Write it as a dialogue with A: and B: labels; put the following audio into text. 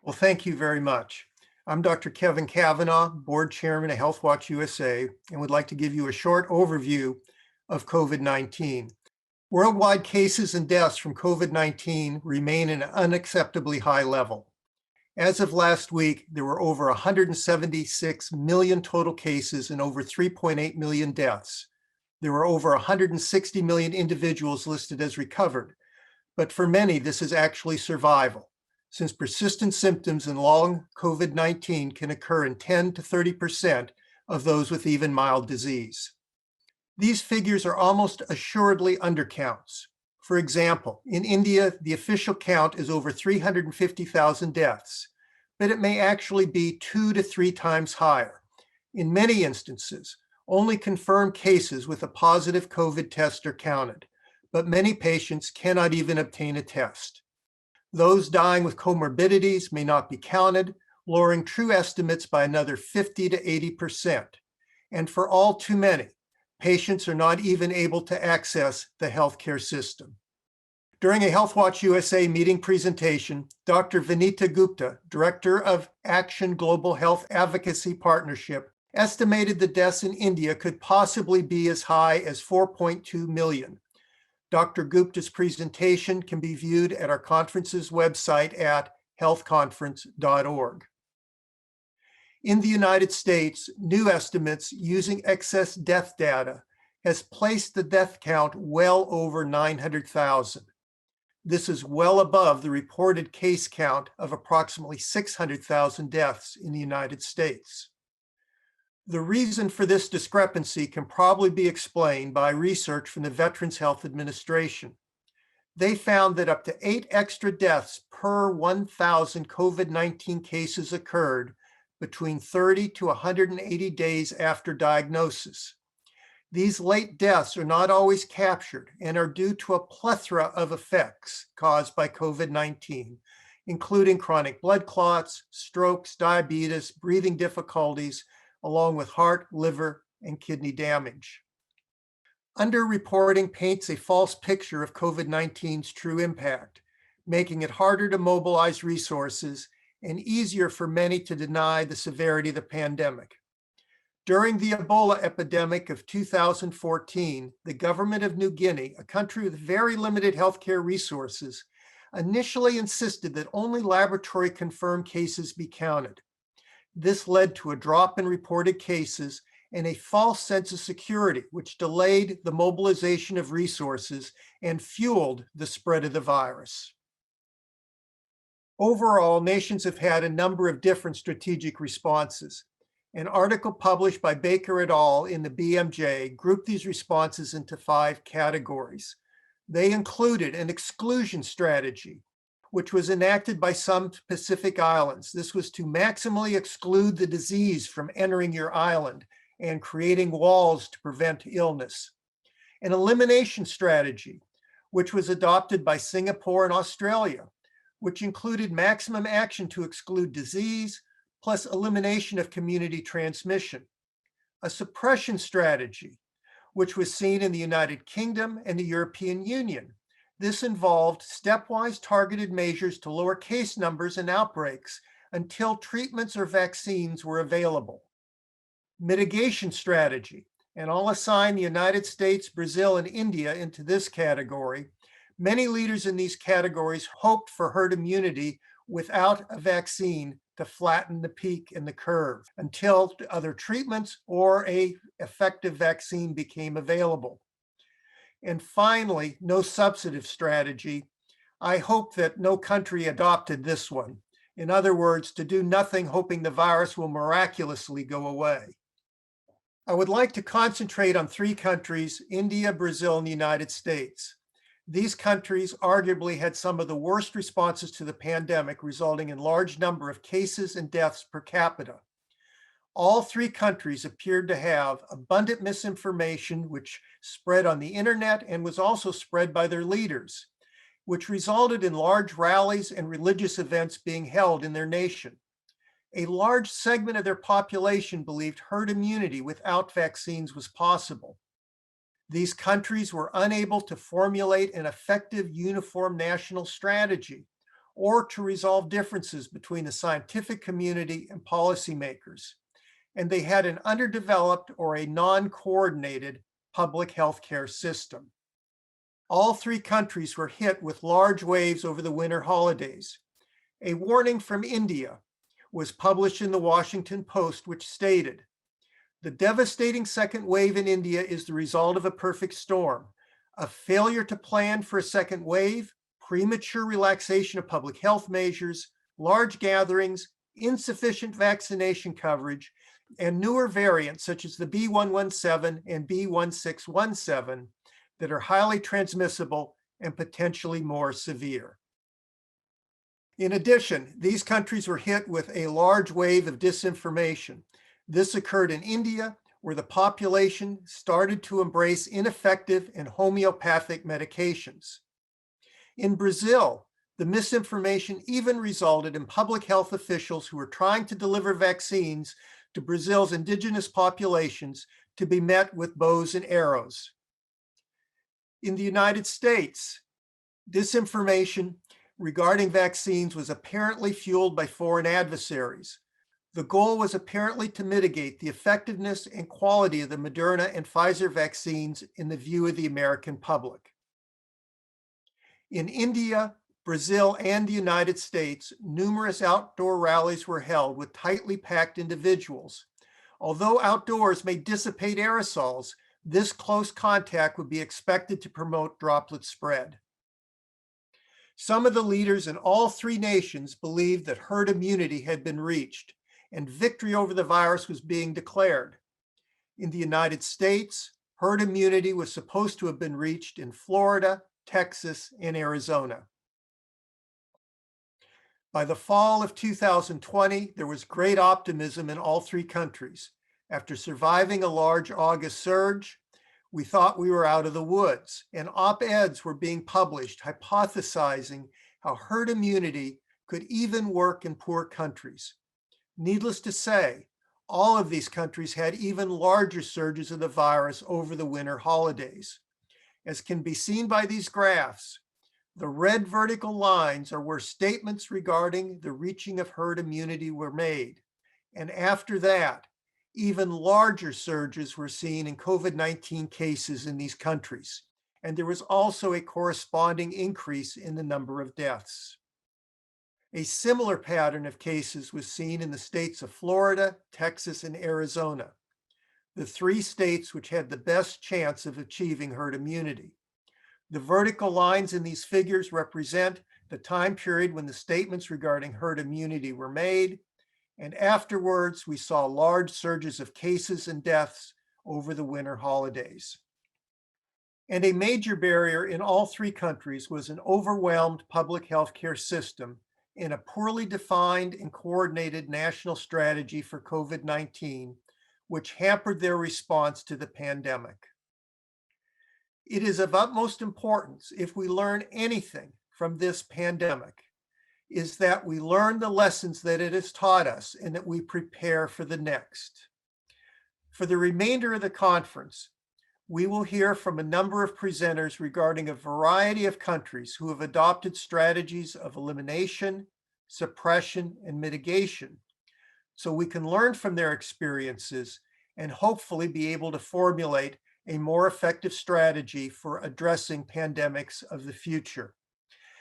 A: Well, thank you very much. I'm Dr. Kevin Kavanagh, Board Chairman of HealthWatch USA, and would like to give you a short overview of COVID-19. Worldwide cases and deaths from COVID-19 remain at an unacceptably high level. As of last week, there were over 176 million total cases and over 3.8 million deaths. There were over 160 million individuals listed as recovered, but for many, this is actually survival, since persistent symptoms in long COVID-19 can occur in 10 to 30% of those with even mild disease. These figures are almost assuredly undercounts. For example, in India, the official count is over 350,000 deaths, but it may actually be 2 to 3 times higher. In many instances, only confirmed cases with a positive COVID test are counted, but many patients cannot even obtain a test. Those dying with comorbidities may not be counted, lowering true estimates by another 50 to 80%. And for all too many, patients are not even able to access the healthcare system. During a HealthWatch USA meeting presentation, Dr. Vinita Gupta, Director of Action Global Health Advocacy Partnership, estimated the deaths in India could possibly be as high as 4.2 million. Dr. Gupta's presentation can be viewed at our conference's website at healthconference.org. In the United States, new estimates using excess death data has placed the death count well over 900,000. This is well above the reported case count of approximately 600,000 deaths in the United States. The reason for this discrepancy can probably be explained by research from the Veterans Health Administration. They found that up to 8 extra deaths per 1,000 COVID-19 cases occurred between 30 to 180 days after diagnosis. These late deaths are not always captured and are due to a plethora of effects caused by COVID-19, including chronic blood clots, strokes, diabetes, breathing difficulties, along with heart, liver, and kidney damage. Underreporting paints a false picture of COVID-19's true impact, making it harder to mobilize resources and easier for many to deny the severity of the pandemic. During the Ebola epidemic of 2014, the government of New Guinea, a country with very limited healthcare resources, initially insisted that only laboratory-confirmed cases be counted. This led to a drop in reported cases and a false sense of security, which delayed the mobilization of resources and fueled the spread of the virus. Overall, nations have had a number of different strategic responses. An article published by Baker et al. In the BMJ grouped these responses into 5 categories. They included an exclusion strategy, which was enacted by some Pacific islands. This was to maximally exclude the disease from entering your island and creating walls to prevent illness. An elimination strategy, which was adopted by Singapore and Australia, which included maximum action to exclude disease, plus elimination of community transmission. A suppression strategy, which was seen in the United Kingdom and the European Union. This involved stepwise targeted measures to lower case numbers and outbreaks until treatments or vaccines were available. Mitigation strategy, and I'll assign the United States, Brazil, and India into this category. Many leaders in these categories hoped for herd immunity without a vaccine to flatten the peak in the curve until other treatments or an effective vaccine became available. And finally, no substantive strategy. I hope that no country adopted this one. In other words, to do nothing hoping the virus will miraculously go away. I would like to concentrate on 3 countries, India, Brazil, and the United States. These countries arguably had some of the worst responses to the pandemic, resulting in large number of cases and deaths per capita. All 3 countries appeared to have abundant misinformation, which spread on the internet and was also spread by their leaders, which resulted in large rallies and religious events being held in their nation. A large segment of their population believed herd immunity without vaccines was possible. These countries were unable to formulate an effective uniform national strategy or to resolve differences between the scientific community and policymakers. And they had an underdeveloped or a non-coordinated public health care system. All three countries were hit with large waves over the winter holidays. A warning from India was published in the Washington Post, which stated, "The devastating second wave in India is the result of a perfect storm, a failure to plan for a second wave, premature relaxation of public health measures, large gatherings, insufficient vaccination coverage, and newer variants such as the B.1.1.7 and B.1.6.1.7 that are highly transmissible and potentially more severe." In addition, these countries were hit with a large wave of disinformation. This occurred in India, where the population started to embrace ineffective and homeopathic medications. In Brazil, the misinformation even resulted in public health officials who were trying to deliver vaccines to Brazil's indigenous populations to be met with bows and arrows. In the United States, disinformation regarding vaccines was apparently fueled by foreign adversaries. The goal was apparently to mitigate the effectiveness and quality of the Moderna and Pfizer vaccines in the view of the American public. In India, Brazil, and the United States, numerous outdoor rallies were held with tightly packed individuals. Although outdoors may dissipate aerosols, this close contact would be expected to promote droplet spread. Some of the leaders in all three nations believed that herd immunity had been reached and victory over the virus was being declared. In the United States, herd immunity was supposed to have been reached in Florida, Texas, and Arizona. By the fall of 2020, there was great optimism in all three countries. After surviving a large August surge, we thought we were out of the woods, and op-eds were being published hypothesizing how herd immunity could even work in poor countries. Needless to say, all of these countries had even larger surges of the virus over the winter holidays. As can be seen by these graphs, the red vertical lines are where statements regarding the reaching of herd immunity were made. And after that, even larger surges were seen in COVID-19 cases in these countries. And there was also a corresponding increase in the number of deaths. A similar pattern of cases was seen in the states of Florida, Texas, and Arizona, the three states which had the best chance of achieving herd immunity. The vertical lines in these figures represent the time period when the statements regarding herd immunity were made, and afterwards we saw large surges of cases and deaths over the winter holidays. And a major barrier in all three countries was an overwhelmed public health care system and a poorly defined and coordinated national strategy for COVID-19, which hampered their response to the pandemic. It is of utmost importance, if we learn anything from this pandemic, is that we learn the lessons that it has taught us and that we prepare for the next. For the remainder of the conference, we will hear from a number of presenters regarding a variety of countries who have adopted strategies of elimination, suppression, and mitigation, so we can learn from their experiences and hopefully be able to formulate a more effective strategy for addressing pandemics of the future.